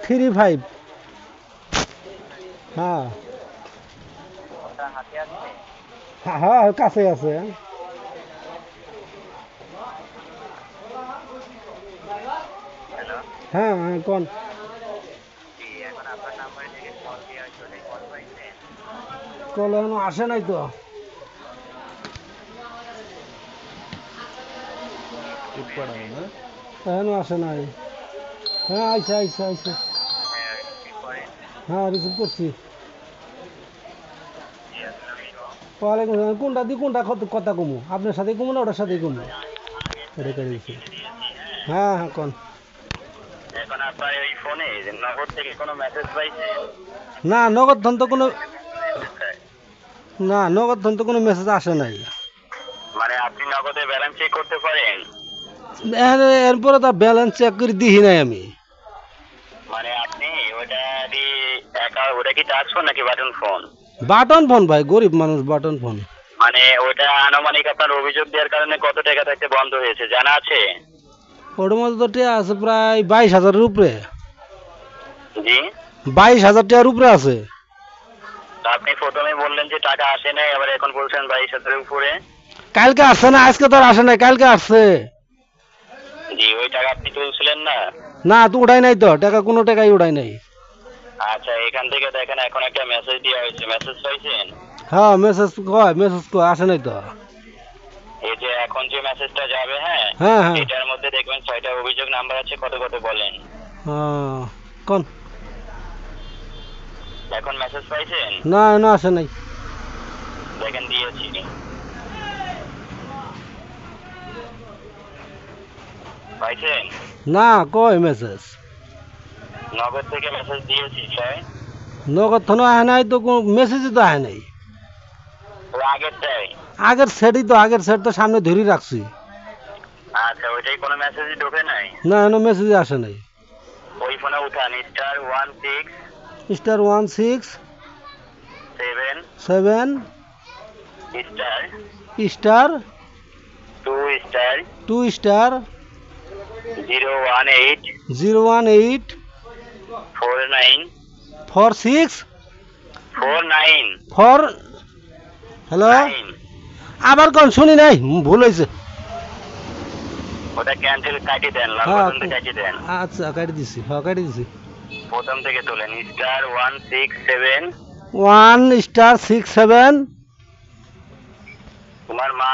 35। হ্যাঁ হ্যাঁ কাছে আছে। হ্যাঁ হ্যাঁ কোন কল এখনো আসে নাই তো। এখনো আসে নাই। হ্যাঁ আইসা আইসা আইসা। হ্যাঁ রিসিভ করছি। ওয়ালাইকুম আসসালাম। কোনটা দিয়ে কোনটা কথা কমু? আপনার সাথে কমু না ওটার সাথে কমু? এটা করে দিচ্ছি। হ্যাঁ হ্যাঁ কোন এখন আপনার এই ফোনে নগদ থেকে কোনো মেসেজ পাইছেন? না নগদ ধন তো কোনো না নগদ ধন তো কোনো মেসেজ আসে নাই। মানে আপনি নগদে ব্যালেন্স চেক করতে পারেন? এরপরে তার ব্যালেন্স চেক করে দিই নাই আমি। মানে আপনি ওটা দিয়ে ওটা কি টাচ ফোন নাকি বাটন ফোন? বাটন ফোন ভাই, গরিব মানুষ, বাটন ফোন। মানে ওটা আনুমানিক আপনার অভিযোগ দেওয়ার কারণে কত টাকা থাকতে বন্ধ হয়েছে জানা আছে? ওটার মধ্যে তো টিয়া আছে প্রায় 22,000-এর উপরে। জি 22,000 টাকার উপরে আছে। তো আপনি প্রথমে বললেন যে টাকা আসে নাই, আবার এখন বলছেন 22,000-এর উপরে। কালকে আসছে না, আজকে তো আর আসে নাই, কালকে আসছে। জি ওই টাকা আপনি তুলছিলেন না? না তো উঠাই নাই তো টাকা, কোনো টাকাই উঠাই নাই। আচ্ছা এখান থেকে দেখেন এখন একটা মেসেজ দেওয়া হয়েছে, মেসেজ পাইছেন? হ্যাঁ মেসেজ কয় আসে নাই তো। এই যে এখন যে মেসেজটা যাবে, হ্যাঁ হ্যাঁ হ্যাঁ এটার মধ্যে দেখবেন 6টা অভিযোগ নাম্বার আছে, কত কত বলেন। কোন এখন মেসেজ পাইছেন? না না আসে নাই। দেখেন দিয়েছি। পাইছেন? না কয় মেসেজ নগদ থেকে মেসেজ দিয়েছি স্যার। নগদ থানো আহে নাই তো, কোনো মেসেজই তো আহে নাই। ওই আগেরটাই। আগের সেটই তো, আগের সেট তো সামনে ধরে রাখছি। আচ্ছা ওইটাই কোনো মেসেজই ঢোকে নাই? না এখনো মেসেজই আসে নাই। ওই ফোনে উঠান *16 *16 7 স্টার 2 স্টার 018 018 49 46 49 4। হ্যালো 9। আবার কোন শুনি নাই, ভুল হয়েছে। ওটা ক্যান্সেল কাটি দেন, লাল হ্যাঁ বাটনটা কাটি দেন। আচ্ছা কাটি দিছি, হ্যাঁ কাটি দিছি। প্রথম থেকে তোলেন *167 1 * 6 7। তোমার মা